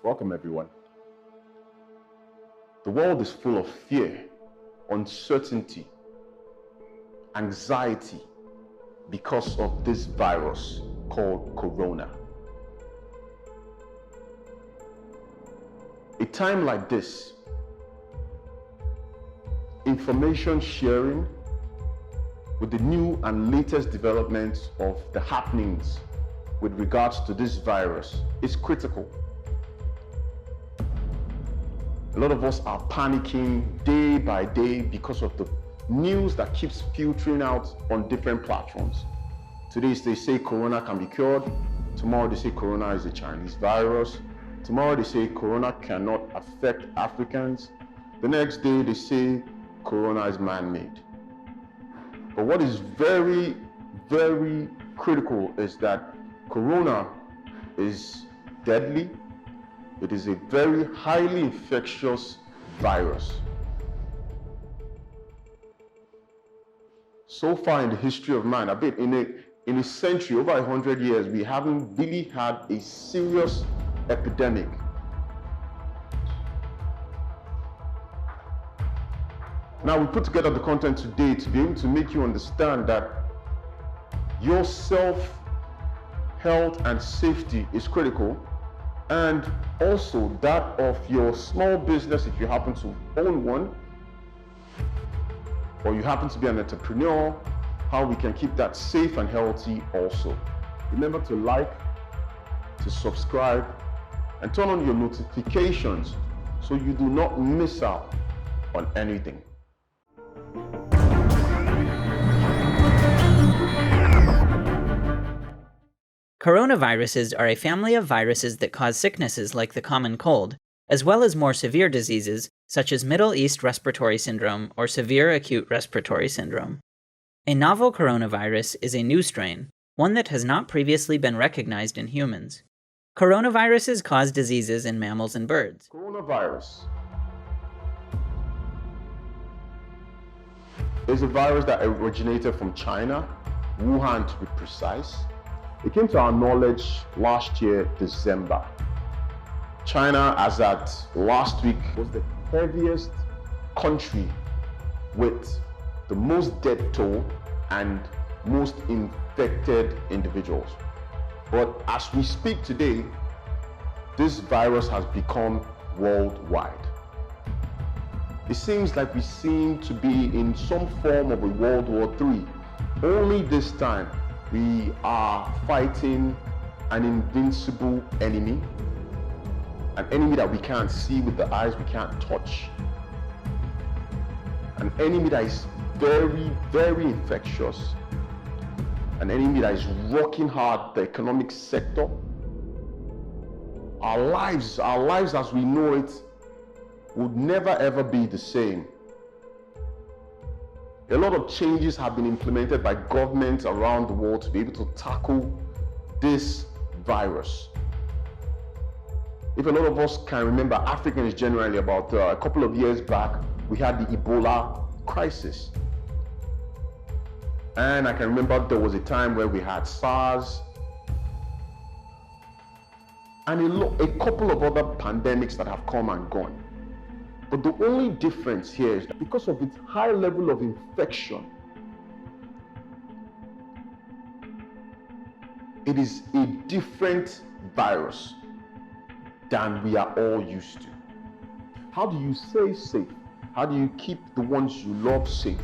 Welcome, everyone. The world is full of fear, uncertainty, anxiety because of this virus called corona. A time like this, information sharing with the new and latest developments of the happenings with regards to this virus is critical. A lot of us are panicking day by day because of the news that keeps filtering out on different platforms. Today they say corona can be cured. Tomorrow they say corona is a Chinese virus. Tomorrow they say corona cannot affect Africans. The next day they say corona is man-made. But what is very, very critical is that corona is deadly. It is a very highly infectious virus. So far in the history of man, in a century, over 100 years, we haven't really had a serious epidemic. Now, we put together the content today to be able to make you understand that your health and safety is critical, and also that of your small business if you happen to own one, or you happen to be an entrepreneur, how we can keep that safe and healthy also. Remember to like, to subscribe, and turn on your notifications so you do not miss out on anything. Coronaviruses are a family of viruses that cause sicknesses like the common cold, as well as more severe diseases such as Middle East Respiratory Syndrome or Severe Acute Respiratory Syndrome. A novel coronavirus is a new strain, one that has not previously been recognized in humans. Coronaviruses cause diseases in mammals and birds. Coronavirus is a virus that originated from China, Wuhan to be precise. It came to our knowledge last year, December. China, as at last week, was the heaviest country with the most death toll and most infected individuals. But as we speak today, this virus has become worldwide. It seems like we seem to be in some form of a World War III. Only this time, we are fighting an invincible enemy, an enemy that we can't see with the eyes, we can't touch, an enemy that is very, very infectious, an enemy that is rocking hard the economic sector. Our lives as we know it would never ever be the same. A lot of changes have been implemented by governments around the world to be able to tackle this virus. If a lot of us can remember, Africans generally, about a couple of years back, we had the Ebola crisis. And I can remember there was a time where we had SARS and a couple of other pandemics that have come and gone. But the only difference here is that because of its high level of infection, it is a different virus than we are all used to. How do you stay safe? How do you keep the ones you love safe?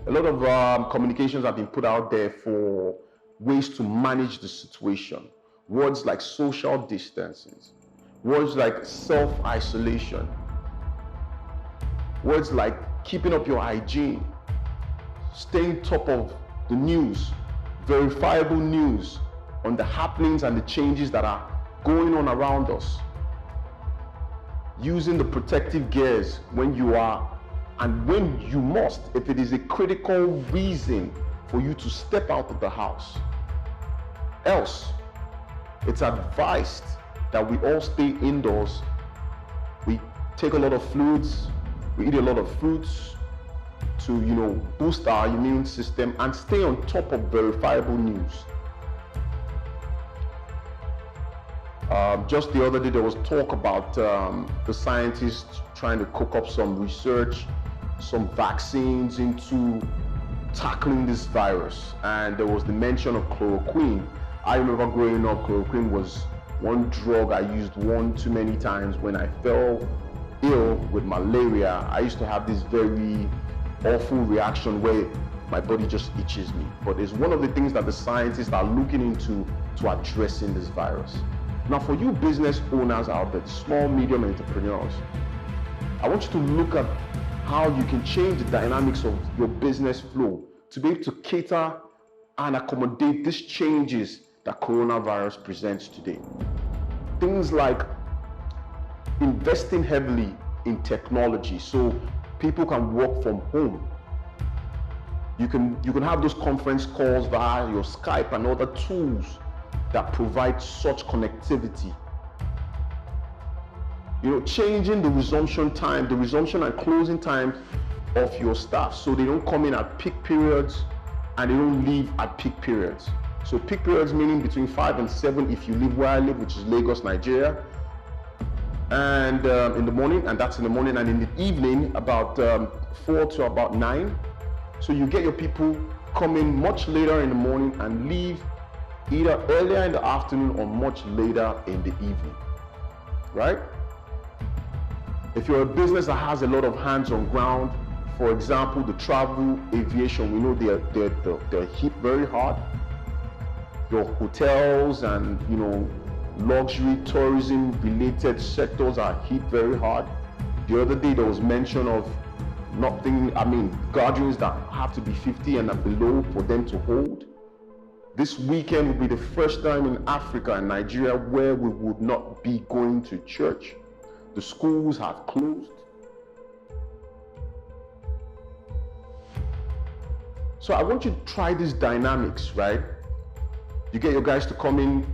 A lot of communications have been put out there for ways to manage the situation. Words like social distancing, words like self-isolation, words like keeping up your hygiene, staying top of the news, verifiable news on the happenings and the changes that are going on around us, using the protective gears when you are and when you must, if it is a critical reason for you to step out of the house. Else, it's advised that we all stay indoors. We take a lot of fluids, we eat a lot of fruits to, boost our immune system and stay on top of verifiable news. Just the other day, there was talk about the scientists trying to cook up some research, some vaccines into tackling this virus. And there was the mention of chloroquine. I remember growing up, chloroquine was one drug I used one too many times. When I fell ill with malaria, I used to have this very awful reaction where my body just itches me. But it's one of the things that the scientists are looking into to addressing this virus. Now, for you business owners out there, small, medium entrepreneurs, I want you to look at how you can change the dynamics of your business flow to be able to cater and accommodate these changes that coronavirus presents today. Things like investing heavily in technology so people can work from home. You can have those conference calls via your Skype and other tools that provide such connectivity. Changing the resumption time, the resumption and closing time of your staff so they don't come in at peak periods and they don't leave at peak periods. So peak periods meaning between 5 and 7 if you live where I live, which is Lagos, Nigeria, and in the morning, and that's in the morning, and in the evening about 4 to about 9. So you get your people come in much later in the morning and leave either earlier in the afternoon or much later in the evening, right? If you're a business that has a lot of hands on ground, for example, the travel, aviation, we know they're hit very hard. Your hotels and luxury tourism related sectors are hit very hard. The other day there was mention of gatherings that have to be 50 and below for them to hold. This weekend will be the first time in Africa and Nigeria where we would not be going to church. The schools have closed. So I want you to try these dynamics, right? You get your guys to come in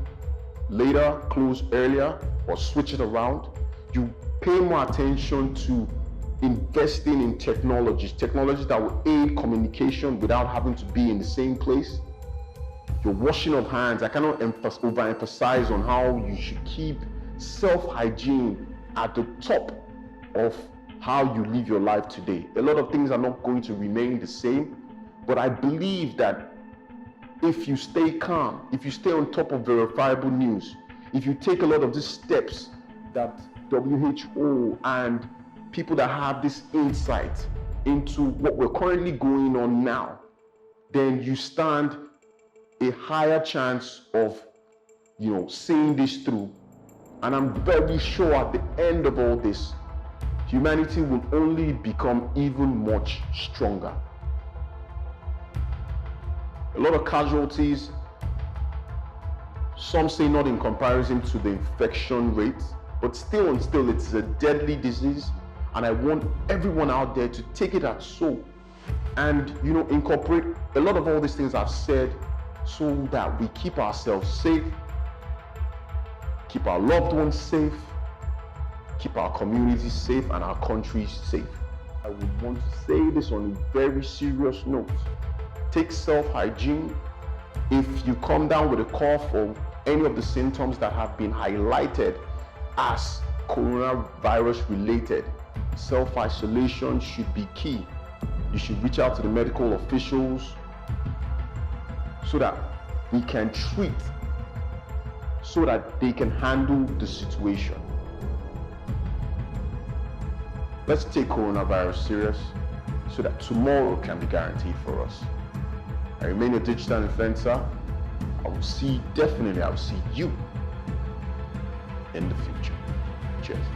later, close earlier, or switch it around. You pay more attention to investing in technologies that will aid communication without having to be in the same place. Your washing of hands, I cannot overemphasize on how you should keep self-hygiene at the top of how you live your life today. A lot of things are not going to remain the same, but I believe that if you stay calm, if you stay on top of verifiable news, if you take a lot of these steps that WHO and people that have this insight into what we're currently going on now, then you stand a higher chance of seeing this through. And I'm very sure at the end of all this, humanity will only become even much stronger. A lot of casualties, some say not in comparison to the infection rate, but still it's a deadly disease, and I want everyone out there to take it as so and incorporate a lot of all these things I've said so that we keep ourselves safe, keep our loved ones safe, keep our communities safe, and our countries safe. I would want to say this on a very serious note. Take self-hygiene. If you come down with a cough or any of the symptoms that have been highlighted as coronavirus related, self-isolation should be key. You should reach out to the medical officials so that we can treat, so that they can handle the situation. Let's take coronavirus serious so that tomorrow can be guaranteed for us. I remain your digital influencer. I will see you in the future. Cheers.